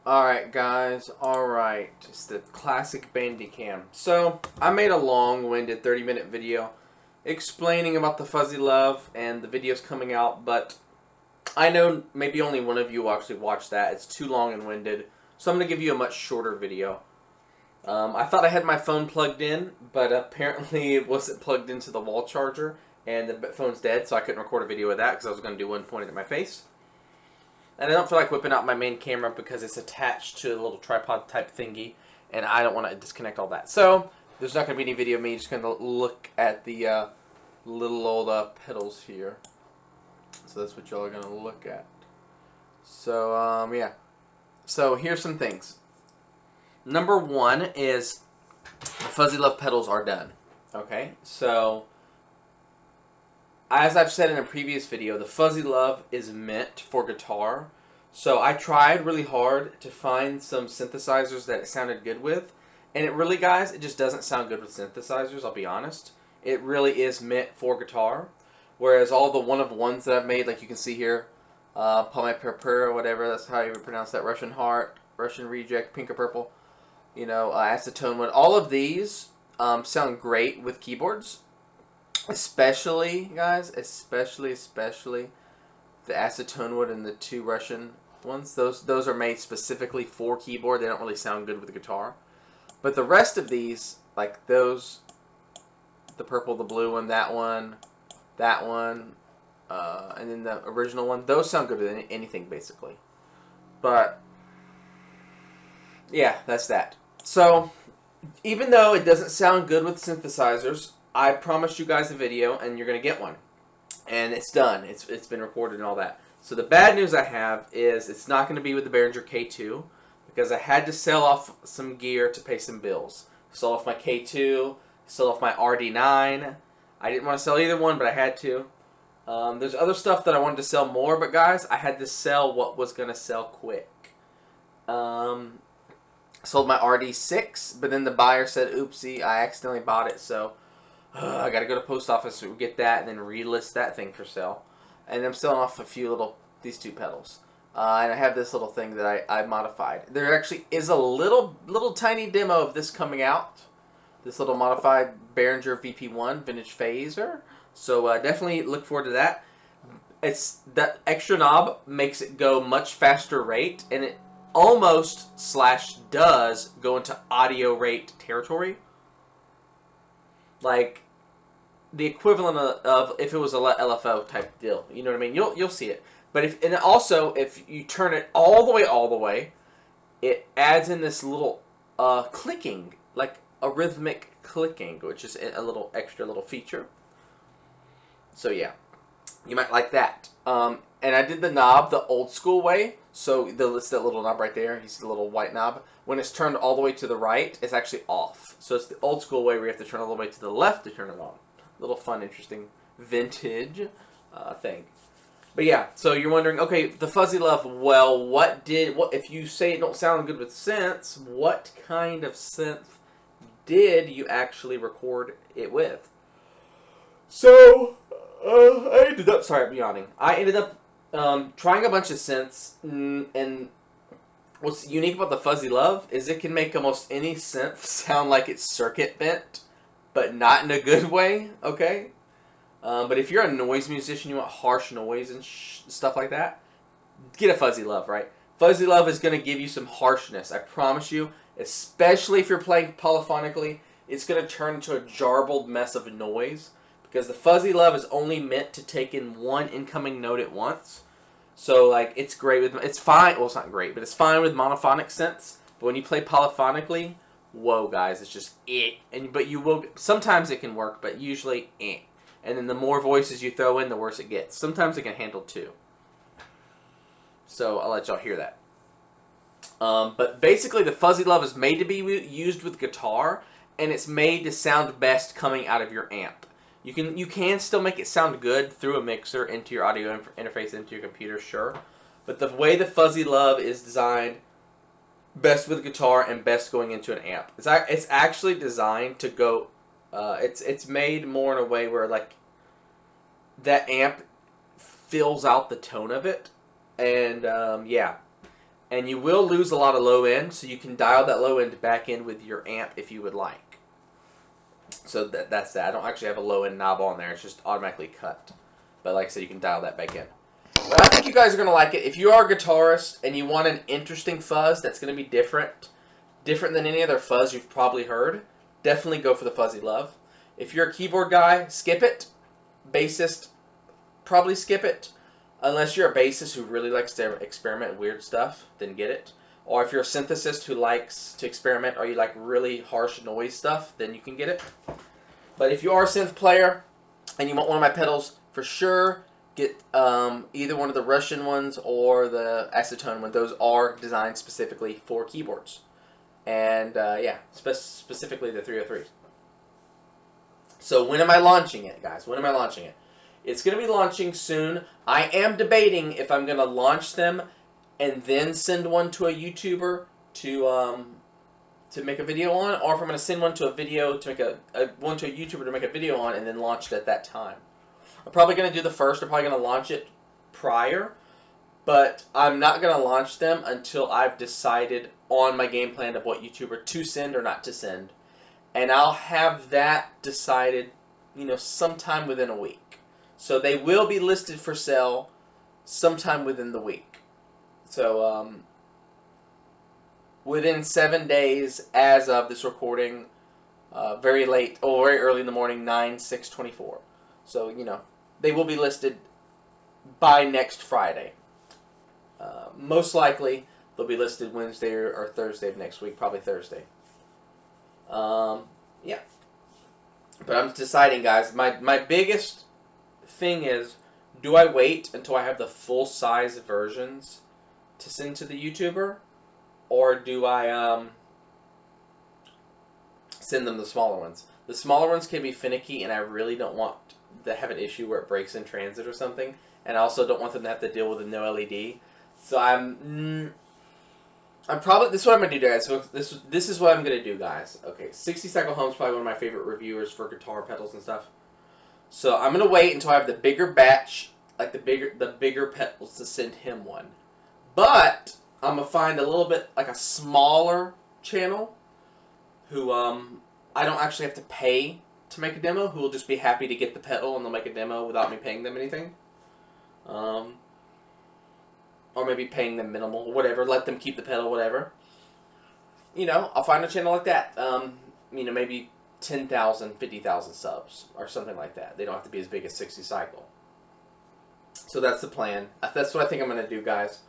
Alright guys, alright, it's the classic Bandicam. So, I made a long-winded 30-minute video explaining about the fuzzy love and the videos coming out, but I know maybe only one of you will actually watch that. It's too long and winded, so I'm going to give you a much shorter video. I thought I had my phone plugged in, but apparently it wasn't plugged into the wall charger, and the phone's dead, so I couldn't record a video with that because I was going to do one pointed at my face. And I don't feel like whipping out my main camera because it's attached to a little tripod type thingy, and I don't want to disconnect all that. So, there's not going to be any video of me just going to look at the little old pedals here. So that's what y'all are going to look at. So, yeah. So, here's some things. Number one is the Fuzzy Love pedals are done. Okay? So, as I've said in a previous video, the Fuzzy Love is meant for guitar. So I tried really hard to find some synthesizers that it sounded good with. And it really, guys, it just doesn't sound good with synthesizers, I'll be honest. It really is meant for guitar. Whereas all the one-of-ones that I've made, like you can see here, Palme Purpura, whatever, that's how you would pronounce that, Russian Heart, Russian Reject, Pink or Purple, you know, Acetone Wood. All of these sound great with keyboards. Especially, guys, especially the acetone wood and the two Russian ones. Those are made specifically for keyboard. They don't really sound good with the guitar. But the rest of these, like those, the purple, the blue one, and then the original one, those sound good with anything, basically. But, yeah, that's that. So, even though it doesn't sound good with synthesizers, I promised you guys a video, and you're going to get one. And it's done. It's been recorded and all that. So the bad news I have is it's not going to be with the Behringer K2 because I had to sell off some gear to pay some bills. Sell off my K2, sell off my RD9. I didn't want to sell either one, but I had to. There's other stuff that I wanted to sell more, but guys, I had to sell what was going to sell quick. Sold my RD6, but then the buyer said, oopsie, I accidentally bought it, so I gotta go to post office to get that and then relist that thing for sale. And I'm selling off a few these two pedals. And I have this little thing that I modified. There actually is a little tiny demo of this coming out. This little modified Behringer VP1 Vintage Phaser. So definitely look forward to that. It's that extra knob makes it go much faster rate, and it almost / does go into audio rate territory. Like the equivalent of if it was a LFO type deal. You know what I mean? You'll see it. But if you turn it all the way, it adds in this little clicking, like a rhythmic clicking, which is a little extra little feature. So yeah, you might like that. And I did the knob the old school way. So it's that little knob right there. You see the little white knob. When it's turned all the way to the right, it's actually off. So it's the old school way where you have to turn all the way to the left to turn it on. Little fun, interesting, vintage thing. But yeah, so you're wondering, okay, the Fuzzy Love, well, what if you say it don't sound good with synths, what kind of synth did you actually record it with? So, I ended up, sorry, I'm yawning. I ended up trying a bunch of synths, and what's unique about the Fuzzy Love is it can make almost any synth sound like it's circuit bent, but not in a good way, okay? But if you're a noise musician, you want harsh noise and stuff like that, get a Fuzzy Love, right? Fuzzy Love is going to give you some harshness, I promise you, especially if you're playing polyphonically. It's going to turn into a jarbled mess of noise, because the Fuzzy Love is only meant to take in one incoming note at once. So, like, it's great with, it's fine, well, it's not great, but it's fine with monophonic synths, but when you play polyphonically, whoa, guys, it's just but you will, sometimes it can work, but usually and then the more voices you throw in, the worse it gets. Sometimes it can handle two. So I'll let y'all hear that. But basically, the Fuzzy Love is made to be used with guitar, and it's made to sound best coming out of your amp. You can still make it sound good through a mixer into your audio interface into your computer, sure. But the way the Fuzzy Love is designed, best with guitar and best going into an amp. It's actually designed to go. It's made more in a way where like that amp fills out the tone of it, and yeah, And you will lose a lot of low end, so you can dial that low end back in with your amp if you would like. So that's that. I don't actually have a low end knob on there. It's just automatically cut. But like I said, you can dial that back in. But I think you guys are going to like it. If you are a guitarist and you want an interesting fuzz that's going to be different than any other fuzz you've probably heard, definitely go for the Fuzzy Love. If you're a keyboard guy, skip it. Bassist, probably skip it. Unless you're a bassist who really likes to experiment with weird stuff, then get it. Or if you're a synthesist who likes to experiment or you like really harsh noise stuff, then you can get it. But if you are a synth player and you want one of my pedals, for sure, get either one of the Russian ones or the acetone one. Those are designed specifically for keyboards. And yeah, specifically the 303s. So when am I launching it, guys? When am I launching it? It's going to be launching soon. I am debating if I'm going to launch them and then send one to a YouTuber to make a video on, or if I'm going to send one to a YouTuber to make a video on and then launch it at that time. I'm probably going to do the first. I'm probably going to launch it prior, but I'm not going to launch them until I've decided on my game plan of what YouTuber to send or not to send. And I'll have that decided, sometime within a week. So they will be listed for sale sometime within the week. So within 7 days as of this recording, very early in the morning, 9/6/24. So, they will be listed by next Friday. Most likely, they'll be listed Wednesday or Thursday of next week, probably Thursday. Yeah. But I'm deciding, guys. My biggest thing is, do I wait until I have the full-size versions to send to the YouTuber? Or do I send them the smaller ones? The smaller ones can be finicky, and I really don't want to have an issue where it breaks in transit or something. And I also don't want them to have to deal with a no LED. So I'm probably, this is what I'm going to do, guys. So this is what I'm going to do, guys. Okay, 60 Cycle Home's probably one of my favorite reviewers for guitar pedals and stuff. So I'm going to wait until I have the bigger batch, like the bigger pedals to send him one. But I'm going to find a little bit, like a smaller channel who I don't actually have to pay to make a demo, who will just be happy to get the pedal and they'll make a demo without me paying them anything. Or maybe paying them minimal, whatever, let them keep the pedal, whatever. I'll find a channel like that. Maybe 10,000, 50,000 subs or something like that. They don't have to be as big as 60 Cycle. So that's the plan. That's what I think I'm going to do, guys.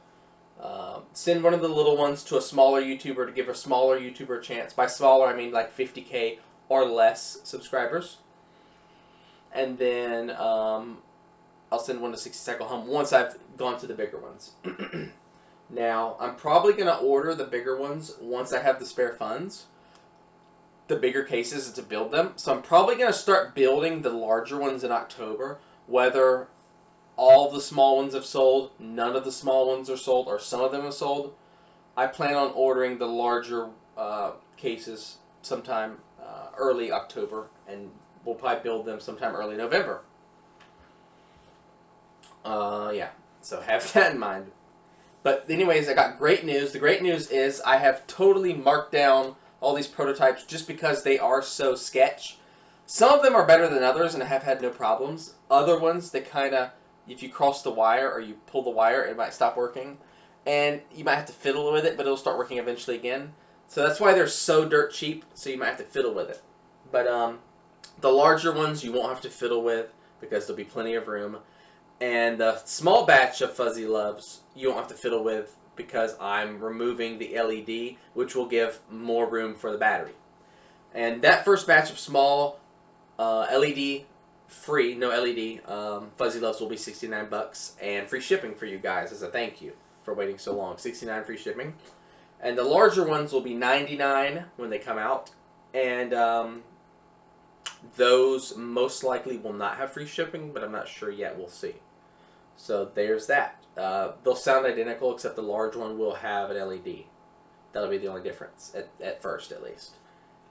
Send one of the little ones to a smaller YouTuber to give a smaller YouTuber a chance. By smaller, I mean like 50K or less subscribers. And then I'll send one to 60 Cycle Home once I've gone to the bigger ones. Now, I'm probably going to order the bigger ones once I have the spare funds. The bigger cases to build them. So I'm probably going to start building the larger ones in October. Whether all the small ones have sold, none of the small ones are sold, or some of them have sold, I plan on ordering the larger cases sometime early October, and we'll probably build them sometime early November. Yeah, so have that in mind. But anyways, I got great news. The great news is I have totally marked down all these prototypes just because they are so sketch. Some of them are better than others and I have had no problems. Other ones, they kind of, if you cross the wire or you pull the wire, it might stop working. And you might have to fiddle with it, but it'll start working eventually again. So that's why they're so dirt cheap, so you might have to fiddle with it. But the larger ones you won't have to fiddle with because there'll be plenty of room. And the small batch of Fuzzy Loves you won't have to fiddle with because I'm removing the LED, which will give more room for the battery. And that first batch of small LED free, no LED, Fuzzy Loves will be $69 and free shipping for you guys as a thank you for waiting so long. $69 free shipping. And the larger ones will be $99 when they come out. And those most likely will not have free shipping, but I'm not sure yet. We'll see. So there's that. They'll sound identical, except the large one will have an LED. That'll be the only difference, at first at least,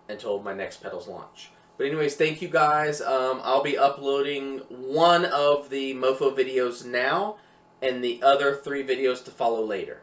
until my next pedals launch. But anyways, thank you guys. I'll be uploading one of the Mofo videos now, and the other 3 videos to follow later.